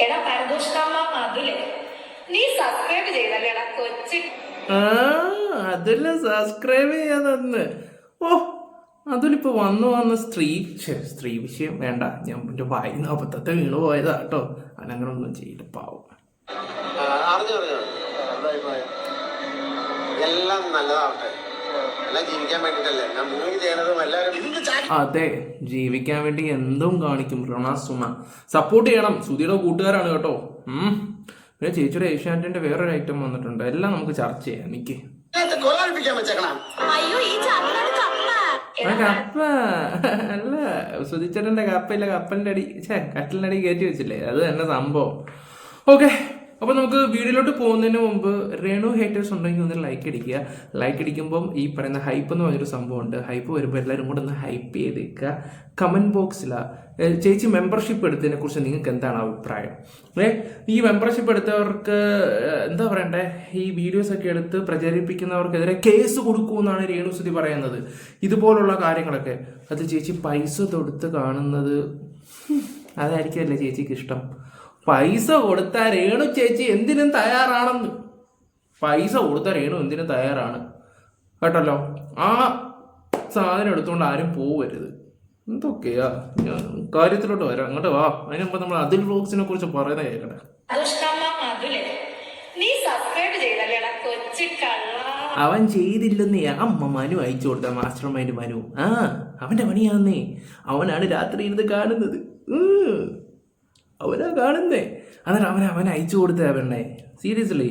എടാ പരദോഷാമ്മ അതുലേ നീ സബ്സ്ക്രൈബ് ചെയ്തല്ലേടാ കൊച്ചു. അതില്ല സബ്സ്ക്രൈബ് ചെയ്യാതെന്ന്. ഓ അതിലിപ്പോ വന്ന് സ്ത്രീ വിഷയം വേണ്ട. ഞാൻ എൻ്റെ വായിന്ന് അബദ്ധത്തെ വീണു പോയതാ കേട്ടോ. അവനങ്ങനെ ഒന്നും ചെയ്യില്ല പാവം. എല്ലാം നല്ലതാവട്ടെ. എല്ലാം ജീവിക്കാൻ വേണ്ടിട്ടല്ലേ നിങ്ങൾക്ക് ചെയ്യണതും എല്ലാവരും. അതെ, ജീവിക്കാൻ വേണ്ടി എന്തും കാണിക്കും. സുമ സപ്പോർട്ട് ചെയ്യണം. സുധിയുടെ കൂട്ടുകാരാണ് കേട്ടോ. പിന്നെ ചേച്ചിയുടെ ഏഷ്യാനെറ്റിന്റെ വേറൊരു ഐറ്റം വന്നിട്ടുണ്ട്. എല്ലാം നമുക്ക് ചർച്ച ചെയ്യാം. എനിക്ക് കപ്പ അല്ല, സുധിച്ചേട്ടന്റെ കപ്പയില്ല, കപ്പലിന്റെ അടി കട്ടിലിന്റെ അടി കയറ്റി വെച്ചില്ലേ, അത് തന്നെ സംഭവം. ഓക്കെ, അപ്പോൾ നമുക്ക് വീഡിയോയിലോട്ട് പോകുന്നതിന് മുമ്പ് രേണു ഹേറ്റേഴ്സ് ഉണ്ടെങ്കിൽ ഒന്ന് ലൈക്ക് അടിക്കുക. ലൈക്ക് അടിക്കുമ്പം ഈ പറയുന്ന ഹൈപ്പ് എന്ന് പറഞ്ഞൊരു സംഭവമുണ്ട്. ഹൈപ്പ് വരുമ്പോൾ എല്ലാവരും കൂടെ ഒന്ന് ഹൈപ്പ് ചെയ്തേക്കുക. കമൻറ്റ് ബോക്സിലാണ് ചേച്ചി മെമ്പർഷിപ്പ് എടുത്തതിനെ കുറിച്ച് നിങ്ങൾക്ക് എന്താണ് അഭിപ്രായം? ഈ മെമ്പർഷിപ്പ് എടുത്തവർക്ക് എന്താ പറയണ്ടേ, ഈ വീഡിയോസൊക്കെ എടുത്ത് പ്രചരിപ്പിക്കുന്നവർക്കെതിരെ കേസ് കൊടുക്കുമെന്നാണ് രേണുസുതി പറയുന്നത്. ഇതുപോലുള്ള കാര്യങ്ങളൊക്കെ അത് ചേച്ചി പൈസ തൊടുത്ത് കാണുന്നത് അതായിരിക്കുമല്ലേ ചേച്ചിക്ക് ഇഷ്ടം? പൈസ കൊടുത്താൽ രേണു ചേച്ചി എന്തിനും തയ്യാറാണെന്ന്. പൈസ കൊടുത്താൽ രേണു എന്തിനും തയ്യാറാണ് കേട്ടല്ലോ. ആ സാധനം എടുത്തുകൊണ്ട് ആരും പോവരുത്. എന്തൊക്കെയാ, ഞാൻ കാര്യത്തിലോട്ട് വരാം. അങ്ങോട്ട് വാ. അതിനുമ്പോ നമ്മൾ അതിൽ വ്ലോഗ്സിനെ കുറിച്ച് പറയുന്ന കേൾക്കട്ടെ. അവൻ ചെയ്തില്ലെന്നേ അമ്മ മനു അയച്ചു കൊടുത്ത മാസ്റ്റർ മൈൻഡ് മനു. അവന്റെ പണിയാന്നേ. അവനാണ് രാത്രി ഇരുന്ന് കാണുന്നത്. അവനാ കാണുന്നേ. അന്നേരം അവൻ അയച്ചു കൊടുത്തേ അവനെ. സീരിയസ്ലി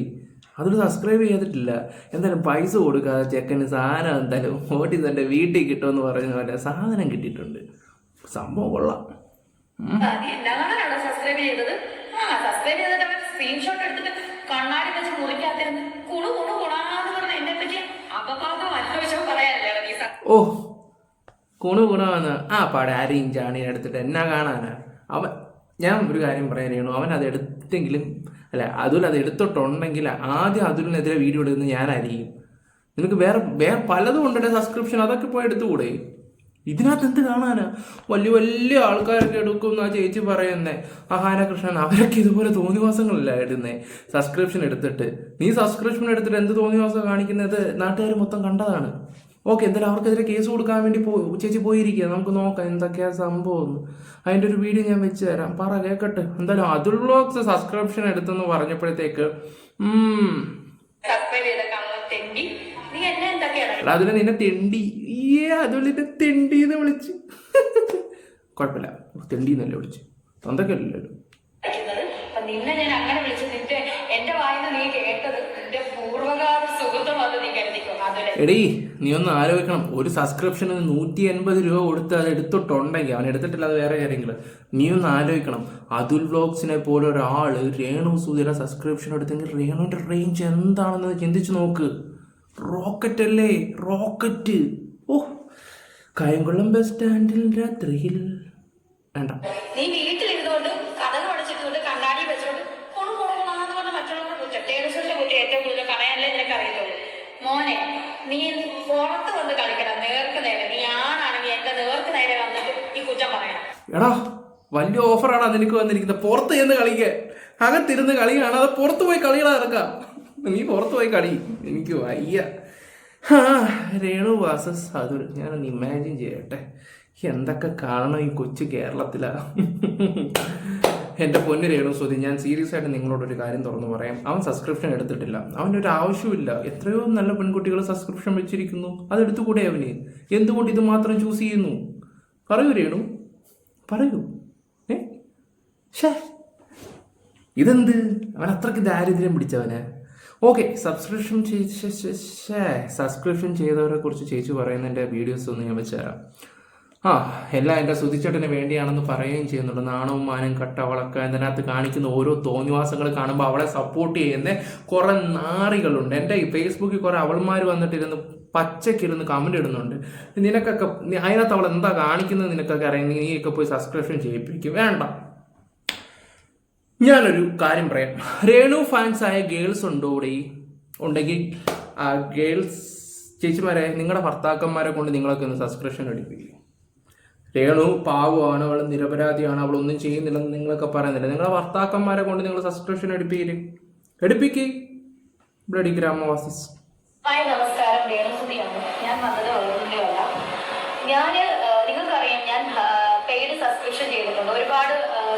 അതൊരു സബ്സ്ക്രൈബ് ചെയ്തിട്ടില്ല. എന്തായാലും പൈസ കൊടുക്കാതെ ചെക്കന് സാധനം എന്തായാലും ഓട്ടി തന്റെ വീട്ടിൽ കിട്ടുമെന്ന് പറയുന്ന പോലെ സാധനം കിട്ടിയിട്ടുണ്ട്. സംഭവം കൊള്ളാം. ഓ കുണുകുണാന്ന് ആ പാടെ ആരെയും ചാണിയെ എടുത്തിട്ട് എന്നാ കാണാനാ. ഞാൻ ഒരു കാര്യം പറയാൻ ചെയ്യണു, അവൻ അത് എടുത്തെങ്കിലും അല്ല അതുൽ അത് എടുത്തിട്ടുണ്ടെങ്കിൽ ആദ്യം അതുലിനെതിരെ വീഡിയോ എടുക്കുന്നത് ഞാനായിരിക്കും. നിനക്ക് വേറെ പലതും ഉണ്ടേ സബ്സ്ക്രിപ്ഷൻ, അതൊക്കെ പോയി എടുത്തുകൂടെ? ഇതിനകത്ത് എന്ത് കാണാനാ? വലിയ ആൾക്കാരൊക്കെ എടുക്കും ആ ചേച്ചി പറയുന്നേ. അഹാനകൃഷ്ണൻ അവരൊക്കെ ഇതുപോലെ തോന്നിവാസങ്ങളല്ല ഇടുന്നേ സബ്സ്ക്രിപ്ഷൻ എടുത്തിട്ട്. നീ സബ്സ്ക്രിപ്ഷൻ എടുത്തിട്ട് എന്ത് തോന്നിവാസം കാണിക്കുന്നത് നാട്ടുകാർ മൊത്തം കണ്ടതാണ്. ഓക്കെ, എന്തായാലും അവർക്കെതിരെ കേസ് കൊടുക്കാൻ വേണ്ടി ചേച്ചി പോയിരിക്കുക. നമുക്ക് നോക്കാം എന്തൊക്കെയാ സംഭവം. അതിൻ്റെ ഒരു വീഡിയോ ഞാൻ വെച്ച് തരാം. പറ കേൾക്കട്ടെ. എന്തായാലും അതുൽ വ്ലോഗ്സ് സബ്സ്ക്രിപ്ഷൻ എടുത്തെന്ന് പറഞ്ഞപ്പോഴത്തേക്ക് അതിന് നിന്നെ തെണ്ടി അതുലിന്റെ തെണ്ടിന്ന് വിളിച്ച് കുഴപ്പമില്ല, തെണ്ടിന്നല്ലേ വിളിച്ചു, എന്തൊക്കെയല്ലോ. നിന്നെ ഞാൻ അങ്ങനെ വിളിച്ചു എന്റെ വായിന്ന് നീ കേട്ടത് നിന്റെ പൂർവ്വകാല സുഹൃത്തും അത് നീ കരുതിക്കോ. എടീ നീ ഒന്ന് ആലോചിക്കണം. ഒരു സബ്സ്ക്രിപ്ഷന് 180 രൂപ കൊടുത്ത് അത് എടുത്തിട്ടുണ്ടെങ്കിൽ, അവൻ എടുത്തിട്ടില്ല അത് വേറെ കാര്യങ്ങൾ. നീ ഒന്ന് ആലോചിക്കണം. അതുൽ വ്ലോഗ്സിനെ പോലെ ഒരാള് രേണു സുധിയുടെ സബ്സ്ക്രിപ്ഷൻ എടുത്തെങ്കിൽ രേണുവിന്റെ റേഞ്ച് എന്താണെന്ന് ചിന്തിച്ചു നോക്ക്. റോക്കറ്റ് അല്ലേ, റോക്കറ്റ്. ഓ കായംകുളം ബസ് സ്റ്റാൻഡിൽ രാത്രിയിൽ വേണ്ട. നീ വീട്ടിലിരുന്നുകൊണ്ട് കഥകൾ പഠിച്ചിട്ടുകൊണ്ട് കണ്ണാടി വെച്ചോണ്ട് മറ്റുള്ളവരുടെ കുറ്റം ഏറ്റവും കൂടുതൽ കളയാനല്ലേ നിനക്ക് അറിയത്തുള്ളൂ. മോനെ നീ പുറത്ത് വന്ന് കളിക്കണം നേർക്ക് നേരെ. നീ ആണാണെങ്കിൽ എന്റെ നേർക്ക് നേരെ വന്നിട്ട് ഈ കുറ്റം പറയണം. എടാ വലിയ ഓഫറാണ് നിനക്ക് വന്നിരിക്കുന്നത്. പുറത്ത് ചെന്ന് കളിക്കാൻ. അകത്തിരുന്ന് കളിയാണ്, അത് പുറത്ത് പോയി കളികളാ ഇറക്കാം. നീ പുറത്ത് പോയി കളി. എനിക്ക് വയ്യ. രേണു വാസസ് അതുൽ, ഞാനൊന്ന് ഇമാജിൻ ചെയ്യട്ടെ എന്തൊക്കെ കാണണം ഈ കൊച്ചു കേരളത്തിലാ. എൻ്റെ പൊന്നു രേണുസുതി, ഞാൻ സീരിയസ് ആയിട്ട് നിങ്ങളോടൊരു കാര്യം തുറന്നു പറയാം. അവൻ സബ്സ്ക്രിപ്ഷൻ എടുത്തിട്ടില്ല. അവൻ്റെ ഒരു ആവശ്യമില്ല. എത്രയോ നല്ല പെൺകുട്ടികൾ സബ്സ്ക്രിപ്ഷൻ വെച്ചിരിക്കുന്നു. അതെടുത്തുകൂടെ അവന്? എന്തുകൊണ്ട് ഇത് മാത്രം ചൂസ് ചെയ്യുന്നു? പറയൂ രേണു, പറയൂ. ഇതെന്ത്? അവൻ അത്രയ്ക്ക് ദാരിദ്ര്യം പിടിച്ചവന്. ഓക്കെ, സബ്സ്ക്രിപ്ഷൻ ചെയ്തവരെ കുറിച്ച് ചേച്ചി പറയുന്നതിൻ്റെ വീഡിയോസ് ഒന്ന് ഞാൻ വെച്ചുതരാം. എല്ലാം എൻ്റെ സുധിച്ചേട്ടന് വേണ്ടിയാണെന്ന് പറയുകയും ചെയ്യുന്നുണ്ട്. നാണവും മാനും കട്ടവളക്ക ഇതിനകത്ത് കാണിക്കുന്ന ഓരോ തോന്നിവാസങ്ങൾ കാണുമ്പോൾ അവളെ സപ്പോർട്ട് ചെയ്യുന്ന കുറേ നാറികളുണ്ട്. എൻ്റെ ഈ ഫേസ്ബുക്കിൽ കുറേ അവൾമാർ വന്നിട്ടിരുന്ന് പച്ചക്കിരുന്ന് കമൻറ്റ് ഇടുന്നുണ്ട്. നിനക്കൊക്കെ അതിനകത്ത് അവൾ എന്താ കാണിക്കുന്നത് നിനക്കൊക്കെ അറിയാം. നീയൊക്കെ പോയി സബ്സ്ക്രിപ്ഷൻ ചെയ്യിപ്പിക്കും. വേണ്ട. ഞാനൊരു കാര്യം പറയാം. രേണു ഫാൻസ് ആയ ഗേൾസ് ഉണ്ടെങ്കിൽ ആ ഗേൾസ് ചേച്ചിമാരെ നിങ്ങളുടെ ഭർത്താക്കന്മാരെ കൊണ്ട് നിങ്ങളൊക്കെ ഒന്ന് സബ്സ്ക്രിപ്ഷൻ എടുപ്പിക്കും. രേണു പാവമാണ്, അവൾ നിരപരാധിയാണ്, അവളൊന്നും ചെയ്യുന്നില്ലെന്ന് നിങ്ങളൊക്കെ പറയുന്നില്ല. നിങ്ങളെ ഭർത്താക്കന്മാരെ കൊണ്ട് നിങ്ങൾ സബ്സ്ക്രിപ്ഷൻ എടുപ്പിക്ക് ബ്ലഡി ഗ്രാമവാസിസ്. ഹായ് നമസ്കാരം, രേണുസുതിയാണ്. ഞാൻ വന്നത് ഒന്നുമില്ല. നിങ്ങൾക്കറിയാം ഞാൻ പെയ്ഡ് സബ്സ്ക്രിപ്ഷൻ ചെയ്തിട്ടുണ്ട്. ഒരുപാട്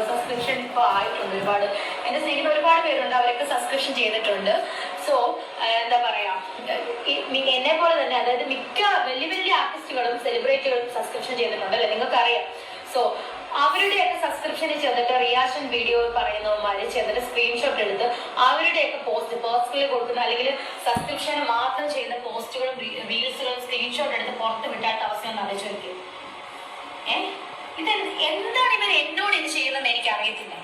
സബ്സ്ക്രിപ്ഷൻ ഇപ്പോൾ ആയിട്ടുണ്ട്. ഒരുപാട് എന്റെ സ്നേഹിതർ ഒരുപാട് പേരുണ്ട്, അവരൊക്കെ സബ്സ്ക്രിപ്ഷൻ ചെയ്തിട്ടുണ്ട്. സോ എന്താ പറയാ, എന്നെ പോലെ തന്നെ അതായത് മിക്ക വലിയ വലിയ ആർട്ടിസ്റ്റുകളും സെലിബ്രിറ്റികളും സബ്സ്ക്രിപ്ഷൻ ചെയ്തിട്ടുണ്ട് അല്ലെ, നിങ്ങൾക്കറിയാം. സോ അവരുടെയൊക്കെ സബ്സ്ക്രിപ്ഷനിൽ ചെന്നിട്ട് റിയാക്ഷൻ വീഡിയോ പറയുന്നവന്മാര് ചെന്നിട്ട് സ്ക്രീൻഷോട്ട് എടുത്ത് അവരുടെയൊക്കെ പോസ്റ്റ് പേഴ്സണലി കൊടുക്കുന്ന അല്ലെങ്കിൽ സബ്സ്ക്രിപ്ഷന് മാത്രം ചെയ്യുന്ന പോസ്റ്റുകളും റീൽസുകളും സ്ക്രീൻഷോട്ട് എടുത്ത് പുറത്ത് വിട്ടാത്ത അവസ്ഥ ഒന്ന് ആലോചിച്ച് നോക്കി. ഇത് എന്താണ് ഇവർ എന്നോട് ഇത് ചെയ്യുന്നതെന്ന് എനിക്ക് അറിയത്തില്ല.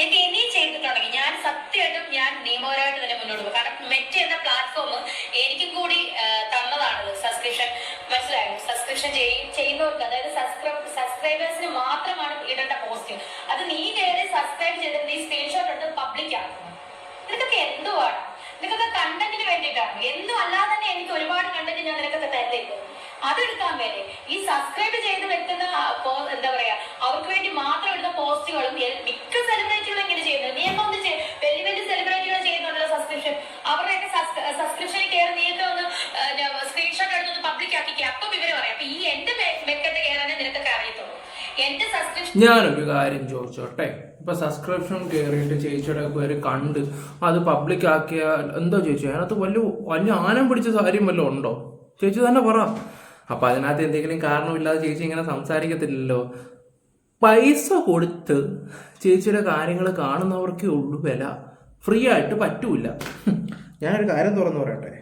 എനിക്ക് ഇനിയും ചെയ്തിട്ടുണ്ടെങ്കിൽ ഞാൻ സത്യമായിട്ടും ഞാൻ നിയമപരമായിട്ട് തന്നെ മുന്നോട്ട് പോകും. കാരണം മെറ്റ എന്ന പ്ലാറ്റ്ഫോം എനിക്കും കൂടി തന്നതാണത് സബ്സ്ക്രിപ്ഷൻ. മനസ്സിലായോ? സബ്സ്ക്രിപ്ഷൻ ചെയ്യുന്നവർക്ക് അതായത് സബ്സ്ക്രൈബേഴ്സിന് മാത്രമാണ് ഇടേണ്ട പോസ്റ്റ്. അത് നീ കയറി സബ്സ്ക്രൈബ് ചെയ്തിട്ട് നീ സ്ക്രീൻഷോട്ട് എടുത്ത് പബ്ലിക് ആക്കണം. നിനക്കൊക്കെ എന്തുവാണ്? നിനക്കൊക്കെ കണ്ടന്റിന് വേണ്ടിയിട്ടാണ്. എന്തും അല്ലാതെ തന്നെ എനിക്ക് ഒരുപാട് കണ്ടന്റ് ഞാൻ നിനക്കൊക്കെ തരുന്നില്ല. അതെടുക്കാൻ വേണ്ടി ഈ സബ്സ്ക്രൈബ് ചെയ്ത് വെക്കുന്ന എന്താ പറയാ അവർക്ക് വേണ്ടി മാത്രം എടുത്ത പോസ്റ്റുകളും മിക്ക സെലിബ്രിറ്റികളും ഇങ്ങനെ ചെയ്യുന്നത്. നീ ഒക്കെ ഒന്ന് വലിയ വലിയ സെലിബ്രിറ്റികൾ ചെയ്യുന്നുണ്ടല്ലോ സബ്സ്ക്രിപ്ഷൻ. അവരുടെയൊക്കെ സബ്സ്ക്രിപ്ഷനിൽ കയറി നീയൊക്കെ ഒന്ന് സ്ക്രീൻഷോട്ട് എടുത്തൊന്ന് പബ്ലിക് ആക്കിക്കുക. അപ്പം ഇവര് പറയാം. അപ്പൊ ഈ എന്റെ മെക്കത്ത് കയറാനേ നിനക്കൊക്കെ അറിയത്തുള്ളൂ. എന്റെ സബ്സ്ക്രിപ്ഷൻ ഞാനൊരു കാര്യം ചോദിച്ചോട്ടെ, ഇപ്പൊ സബ്സ്ക്രിപ്ഷൻ കയറിയിട്ട് ചേച്ചിയുടെ പേര് കണ്ട് അത് പബ്ലിക് ആക്കിയാൽ എന്താ ചേച്ചി, അതിനകത്ത് വലിയ ആനം പിടിച്ച കാര്യം വല്ലതും ഉണ്ടോ? ചേച്ചി തന്നെ പറ. അപ്പൊ അതിനകത്ത് എന്തെങ്കിലും കാരണമില്ലാതെ ചേച്ചി ഇങ്ങനെ സംസാരിക്കത്തില്ലല്ലോ. പൈസ കൊടുത്ത് ചേച്ചിയുടെ കാര്യങ്ങൾ കാണുന്നവർക്കേ ഉള്ളൂ വില, ഫ്രീ ആയിട്ട് പറ്റൂല. ഞാനൊരു കാര്യം തുറന്നു പറയട്ടെ,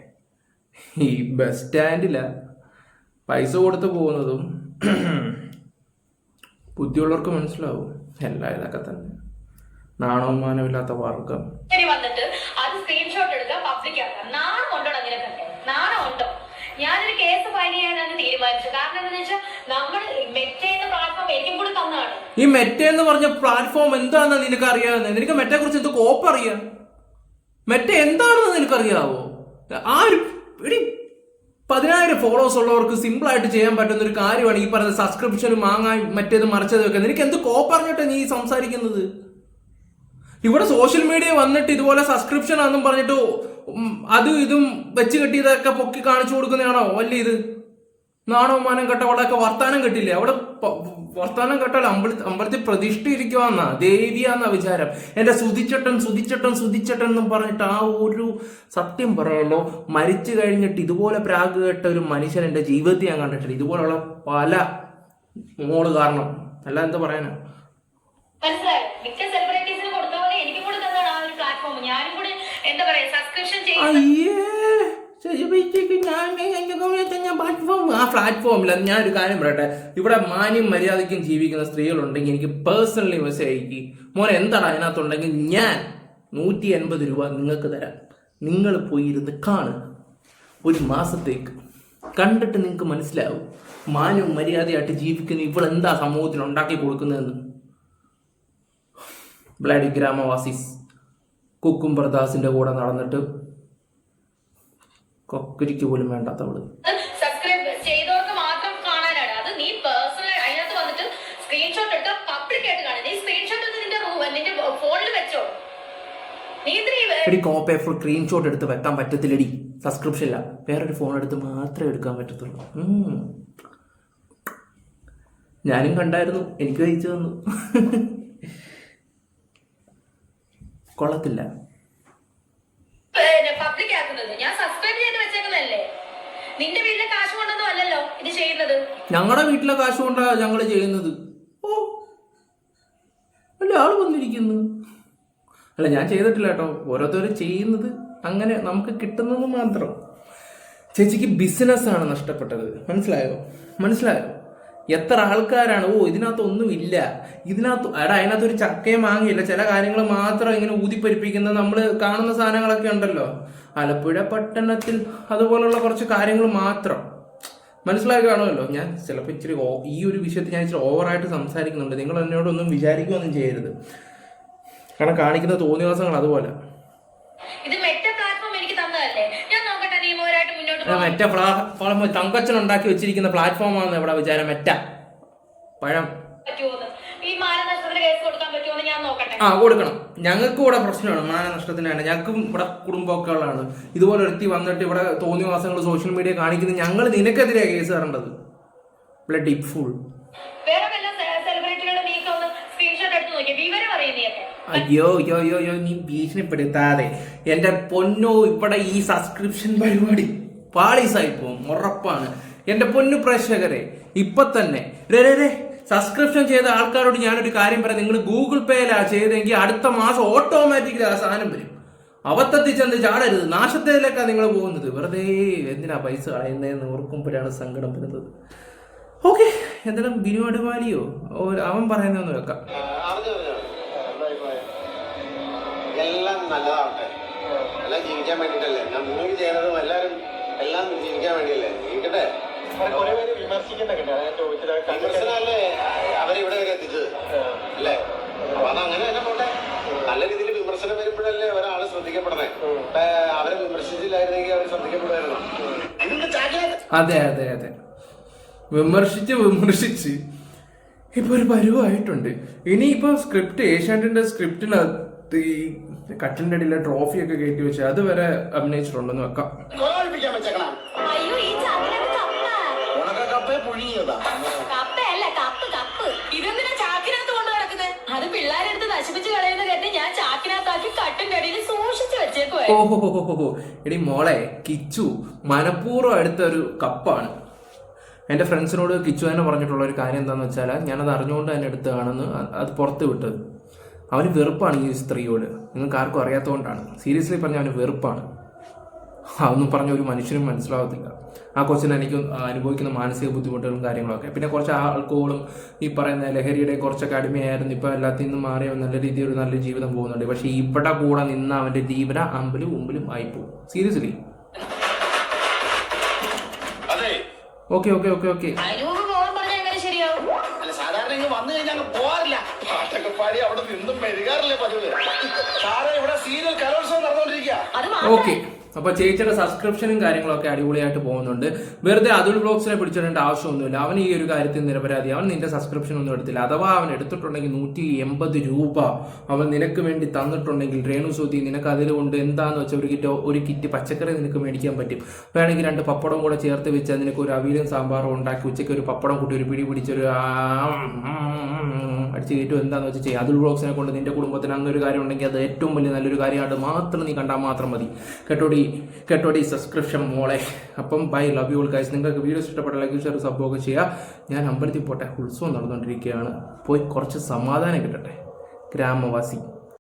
ഈ ബസ് സ്റ്റാൻഡില പൈസ കൊടുത്ത് പോകുന്നതും ബുദ്ധിയുള്ളവർക്ക് മനസ്സിലാവും എല്ലാം ഇതൊക്കെ തന്നെ. നാണവമാനമില്ലാത്ത വർഗം. വന്നിട്ട് അത് സ്ക്രീൻഷോട്ട് എടുക്കുക, പബ്ലിക് ആക്കുക. നാണം ഉണ്ടോ നിനക്കൊക്കെ? നാണം ഉണ്ടോ? ഞാനൊരു കേസ് ഫയൽ ചെയ്യാനാണ് തീരുമാനിച്ചത്. കാരണം എന്താണെന്ന് വെച്ചാൽ നമ്മൾ മെറ്റ എന്ന പ്ലാറ്റ്ഫോം എനിക്കും കൂടി തന്നതാണ്. ഈ മെറ്റ എന്ന് പറഞ്ഞ പ്ലാറ്റ്ഫോം എന്താണെന്ന് നിനക്ക് അറിയാവുന്നത്? നിനക്ക് മെറ്റയെ കുറിച്ച് എന്ത് കോപ്പ് അറിയാം? മെറ്റ എന്താണെന്ന് നിനക്കറിയാവോ? ആ ഒരു 10,000 ഫോളോവേഴ്സ് ഉള്ളവർക്ക് സിമ്പിൾ ആയിട്ട് ചെയ്യാൻ പറ്റുന്ന ഒരു കാര്യമാണ് ഈ പറയുന്ന സബ്സ്ക്രിപ്ഷൻ വാങ്ങാൻ മറ്റേത് മറിച്ചത് വെക്കാൻ. നിനക്ക് എന്ത് കോപ്പ് അറിഞ്ഞിട്ട് നീ സംസാരിക്കുന്നത്? ഇവിടെ സോഷ്യൽ മീഡിയ വന്നിട്ട് ഇതുപോലെ സബ്സ്ക്രിപ്ഷൻ ആണെന്നും പറഞ്ഞിട്ട് അതും ഇതും വെച്ച് കെട്ടിയതൊക്കെ പൊക്കി കാണിച്ചു കൊടുക്കുന്നതാണോ വലിയ ഇത്? നാണവമാനം കെട്ടവളൊക്കെ വർത്താനം കെട്ടില്ലേ? അവിടെ വർത്താനം കെട്ടാൽ അമ്പലത്തിൽ പ്രതിഷ്ഠ ഇരിക്കുവാന്നാ, ദേവിയാന്നാ വിചാരം. എന്റെ സുതിച്ചട്ടൻ എന്നും പറഞ്ഞിട്ട് ആ ഒരു സത്യം പറയല്ലോ, മരിച്ചു കഴിഞ്ഞിട്ട് ഇതുപോലെ പ്രാഗ് കേട്ട ഒരു മനുഷ്യൻ എന്റെ ജീവിതത്തിൽ ഞാൻ കണ്ടിട്ടില്ല. ഇതുപോലുള്ള പല മോള് കാരണം. അല്ല എന്താ പറയാനാ? മനസ്സിലായോ? മിക്ക സെലിബ്രിറ്റീസിന് കൊടുത്ത പോലെ എനിക്കും കൂടി തന്നതാണ് ആ ഒരു പ്ലാറ്റ്ഫോം. ഞാനും കൂടി എന്താ പറയാ സബ്സ്ക്രിപ്ഷൻ ആ പ്ലാറ്റ്ഫോമില്ല. ഞാനൊരു കാര്യം പറയട്ടെ, ഇവിടെ മാന്യം മര്യാദയ്ക്കും ജീവിക്കുന്ന സ്ത്രീകളുണ്ടെങ്കിൽ എനിക്ക് പേഴ്സണലി മെസ്സേജ് അയക്കി, മോനെ എന്താണ് അതിനകത്തുണ്ടെങ്കിൽ ഞാൻ 180 രൂപ നിങ്ങൾക്ക് തരാം. നിങ്ങൾ പോയി ഇരുന്ന് കാണുക ഒരു മാസത്തേക്ക്. കണ്ടിട്ട് നിങ്ങൾക്ക് മനസ്സിലാവും മാന്യം മര്യാദയായിട്ട് ജീവിക്കുന്ന ഇവളെന്താ സമൂഹത്തിന് ഉണ്ടാക്കി കൊടുക്കുന്നതെന്ന്. ബ്ലഡി ഗ്രാമവാസീസ് കുക്കുംബർദാസിന്റെ കൂടെ നടന്നിട്ട് കൊക്കരിക്ക് പോലും വേണ്ടാത്തവള്. സബ്സ്ക്രൈബ് ചെയ്തവർക്ക് മാത്രം കാണാനാണ് അത്. നീ പേഴ്സണൽ അതിനകത്ത് വന്നിട്ട് സ്ക്രീൻഷോട്ട് എടുത്ത് പബ്ലിക് ആയിട്ട് കാണും. നീ സ്ക്രീൻഷോട്ട് നിന്റെ ഫോണിൽ വെച്ചോ. എടി കോപ്പേ ഫുൾ സ്ക്രീൻഷോട്ട് എടുത്ത് വെക്കാൻ പറ്റത്തില്ലടി, സബ്സ്ക്രിപ്ഷനില്ല. വേറൊരു ഫോൺ എടുത്ത് മാത്രമേ എടുക്കാൻ പറ്റത്തുള്ളൂ. ഞാനും കണ്ടായിരുന്നു, എനിക്ക് അയച്ചു തന്നു. കൊള്ളത്തില്ല. പബ്ലിക് ആക്കുന്നത് ഞാൻ സബ്സ്ക്രൈബ് ചെയ്ത് വെച്ചേക്കുന്നതല്ലേ. നിന്റെ വീട്ടിലെ കാശ് കൊണ്ടൊന്നും അല്ലല്ലോ ഇത് ചെയ്യുന്നത്. ഞങ്ങളുടെ വീട്ടിലെ കാശ് കൊണ്ടാ ഞങ്ങള് ചെയ്യുന്നത്. ഓ അല്ല ആള് വന്നിരിക്കുന്നു. അല്ല ഞാൻ ചെയ്തിട്ടില്ല കേട്ടോ, ഓരോരുത്തരും ചെയ്യുന്നത് അങ്ങനെ നമുക്ക് കിട്ടുന്നത് മാത്രം. ചേച്ചിക്ക് ബിസിനസ്സാണ് നഷ്ടപ്പെട്ടത്. മനസ്സിലായോ? എത്ര ആൾക്കാരാണ് ഇതിനകത്ത് ഒന്നുമില്ല, അതിനകത്ത് ഒരു ചക്കയും മാങ്ങയില്ല, ചില കാര്യങ്ങൾ മാത്രം ഇങ്ങനെ ഊതിപ്പരിപ്പിക്കുന്നത് നമ്മൾ കാണുന്ന സാധനങ്ങളൊക്കെ ഉണ്ടല്ലോ. ആലപ്പുഴ പട്ടണത്തിൽ അതുപോലുള്ള കുറച്ച് കാര്യങ്ങൾ മാത്രം മനസ്സിലാക്കി കാണുമല്ലോ. ഞാൻ ചിലപ്പോൾ ഇച്ചിരി ഈ ഒരു വിഷയത്തിൽ ഞാൻ ഇച്ചിരി ഓവറായിട്ട് സംസാരിക്കുന്നുണ്ട്. നിങ്ങൾ എന്നോടൊന്നും വിചാരിക്കുകയൊന്നും ചെയ്യരുത്, കാരണം കാണിക്കുന്ന തോന്നിവാസങ്ങൾ അതുപോലെ. മറ്റേ തങ്കച്ചൻ ഉണ്ടാക്കി വെച്ചിരിക്കുന്ന പ്ലാറ്റ്ഫോമാണെന്ന് എവിടെ വിചാരം? പഴം പറ്റുമോന്ന് ഈ മാനനഷ്ടത്തിന് കേസ് കൊടുക്കാൻ പറ്റുമോന്ന് ഞാൻ നോക്കട്ടെ. കൊടുക്കണം. ഞങ്ങൾക്ക് ഇവിടെ പ്രശ്നമാണ് മാനനഷ്ടത്തിനാണ്. ഞങ്ങൾക്കും ഇവിടെ കുടുംബമൊക്കെ ഉള്ളതാണ്. ഇതുപോലെ ഒരുത്തി വന്നിട്ട് ഇവിടെ തോന്നിയ മാസങ്ങൾ സോഷ്യൽ മീഡിയ കാണിക്കുന്നത് ഞങ്ങൾ നിനക്കെതിരെയാണ് കേസ് തരേണ്ടത്. Bloody full. വേറെ വല്ല സെലിബ്രിറ്റികളുടെ നീക്കം ഒന്ന് സ്ക്രീൻഷോട്ട് എടുത്ത് നോക്കിയ വിവരം അറിയുന്നതൊക്കെ. അയ്യോ നീ ഭീഷണിപ്പെടുത്താതെ എന്റെ പൊന്നോ. ഇവിടെ ഈ സബ്സ്ക്രിപ്ഷൻ പരിപാടി പാളീസായി പോവും, ഉറപ്പാണ്. എന്റെ പൊന്നു പ്രേക്ഷകരെ, ഇപ്പൊ തന്നെ സബ്സ്ക്രിപ്ഷൻ ചെയ്ത ആൾക്കാരോട് ഞാനൊരു കാര്യം പറയാം. നിങ്ങൾ ഗൂഗിൾ പേയിലാ ചെയ്തെങ്കിൽ അടുത്ത മാസം ഓട്ടോമാറ്റിക്കലി ആ സാധനം വരും. അവത്തത്തിൽ ചെന്ന് ചാടരുത്, നാശത്തിലേക്കാണ് നിങ്ങൾ പോകുന്നത്. വെറുതെ എന്തിനാ പൈസ കളയുന്നതെന്ന് ഓർക്കുമ്പോഴാണ് സങ്കടം വരുന്നത്. ഓക്കെ, എന്തായാലും ബിനു അടിമാലിയോ അവൻ പറയുന്നതെന്ന് വെക്കാം. എല്ലാം നല്ലതാവട്ടെ, എല്ലാം ജീവിക്കാൻ വേണ്ടിട്ടല്ലേ. ഞാൻ മൂവി ചെയ്യണതും എല്ലാരും എല്ലാം ജീവിക്കാൻ വേണ്ടിയല്ലേ. ജീവിക്കട്ടെ. വിമർശനല്ലേ അവരിവിടെ വരെ എത്തിച്ചത് അല്ലേ? അപ്പൊ അതങ്ങനെ തന്നെ പോട്ടെ. നല്ല രീതിയിൽ വിമർശനം വരുമ്പോഴല്ലേ ഒരാള് ശ്രദ്ധിക്കപ്പെടണേ. അവരെ വിമർശിച്ചില്ലായിരുന്നെങ്കിൽ അവർ ശ്രദ്ധിക്കപ്പെടുമായിരുന്നു. അതെ വിമർശിച്ച് ഇപ്പൊ ഒരു പരുവായിട്ടുണ്ട്. ഇനിയിപ്പോ സ്ക്രിപ്റ്റ് ഏഷ്യാനെറ്റിന്റെ സ്ക്രിപ്റ്റിനകത്ത് ഈ കട്ടിലിന്റെ അടിയിലെ ട്രോഫി ഒക്കെ കയറ്റി വെച്ച് അതുവരെ അഭിനയിച്ചിട്ടുണ്ടെന്ന് വെക്കാം. അയ്യോ, ഈ ചാക്കിനകത്ത് ഇതെന്തിനാ ചാക്കിനകത്ത് കൊണ്ട് നടക്കുന്നത്? അത് പിള്ളേരെടുത്ത് നശിപ്പിച്ച് കളയുന്ന കേട്ട് ഞാൻ ചാക്കിനകത്താക്കി കട്ടിന്റെ അടിയിൽ സൂക്ഷിച്ചു വെച്ചേക്കുവാ. ഓഹോ എടി മോളെ, കിച്ചു മനഃപൂർവ്വം എടുത്തൊരു കപ്പാണ്. എൻ്റെ ഫ്രണ്ട്സിനോട് കിച്ചു തന്നെ പറഞ്ഞിട്ടുള്ള ഒരു കാര്യം എന്താണെന്ന് വെച്ചാൽ, ഞാനത് അറിഞ്ഞുകൊണ്ട് തന്നെ എടുത്തതാണെന്ന് അത് പുറത്ത് വിട്ടത്. അവന് വെറുപ്പാണ് ഈ സ്ത്രീയോട്. നിങ്ങൾക്ക് ആർക്കും അറിയാത്തതുകൊണ്ടാണ്. സീരിയസ്ലി പറഞ്ഞാൽ അവന് വെറുപ്പാണ്. അതൊന്നും പറഞ്ഞ ഒരു മനുഷ്യനും മനസ്സിലാവത്തില്ല. ആ കൊച്ചിന് എനിക്ക് അനുഭവിക്കുന്ന മാനസിക ബുദ്ധിമുട്ടുകളും കാര്യങ്ങളൊക്കെ. പിന്നെ കുറച്ച് ആൾക്കോളും ഈ പറയുന്ന ലഹരിയുടെ കുറച്ചൊക്കെ അടിമയായിരുന്നു. ഇപ്പം എല്ലാത്തിൽ നിന്നും മാറി നല്ല രീതിയിൽ ഒരു നല്ല ജീവിതം പോകുന്നുണ്ട്. പക്ഷെ ഇവിടെ കൂടെ നിന്ന് അവൻ്റെ ജീവന അമ്പലും ഉമ്പിലും ആയിപ്പോവും. സീരിയസ്ലി. ഓക്കെ സാധാരണ ഇങ്ങ് വന്നു കഴിഞ്ഞാൽ പോവാറില്ല. പാട്ടൊക്കെ പാടി അവിടെ നിന്നും മെഴുകാറില്ലേ പതിവ്. സാറേ, ഇവിടെ സീരിയൽ കലോത്സവം നടന്നുകൊണ്ടിരിക്കുക. ഓക്കെ, അപ്പൊ ചേച്ചിയുടെ സബ്സ്ക്രിപ്ഷനും കാര്യങ്ങളൊക്കെ അടിപൊളിയായിട്ട് പോകുന്നുണ്ട്. വെറുതെ അതുൽ ബ്ലോഗ്സിനെ പിടിച്ചിടേണ്ട ആവശ്യമൊന്നുമില്ല. അവൻ ഈ ഒരു കാര്യത്തിൽ നിരപരാധി. അവൻ നിന്റെ സബ്സ്ക്രിപ്ഷൻ ഒന്നും എടുത്തില്ല. അഥവാ അവൻ എടുത്തിട്ടുണ്ടെങ്കിൽ 180 രൂപ അവൻ നിനക്ക് വേണ്ടി തന്നിട്ടുണ്ടെങ്കിൽ, രേണു സുധി നിനക്ക് അതിൽ കൊണ്ട് എന്താന്ന് വെച്ചാൽ ഒരു കിറ്റ് പച്ചക്കറി നിനക്ക് മേടിക്കാൻ പറ്റും. വേണമെങ്കിൽ 2 പപ്പടം കൂടെ ചേർത്ത് വെച്ചാൽ നിനക്ക് ഒരു അവിയലും സാമ്പാറും ഉണ്ടാക്കി ഉച്ചയ്ക്ക് ഒരു പപ്പടം കൂട്ടി ഒരു പിടി പിടിച്ചൊരു അടിച്ച് കയറ്റും. എന്താണെന്ന് വെച്ചാൽ ചെയ്യുക. അതുൽ ബ്ലോഗ്സിനെ കൊണ്ട് നിന്റെ കുടുംബത്തിന് അങ്ങനൊരു കാര്യം ഉണ്ടെങ്കിൽ അത് ഏറ്റവും വലിയ നല്ലൊരു കാര്യമായിട്ട് മാത്രം നീ കണ്ടാൽ മാത്രം മതി. കേട്ടോടി സബ്സ്ക്രിപ്ഷൻ മോളെ. അപ്പം bye, love you all guys. നിങ്ങൾക്ക് വീഡിയോസ് ഇഷ്ടപ്പെട്ട ലൈക്ക് ഷെയർ സബ്ബൊക്കെ ചെയ്യുക. ഞാൻ അമ്പലത്തിൽ പോട്ടെ, ഉത്സവം നടന്നുകൊണ്ടിരിക്കുകയാണ്. പോയി കുറച്ച് സമാധാനം കിട്ടട്ടെ ഗ്രാമവാസി.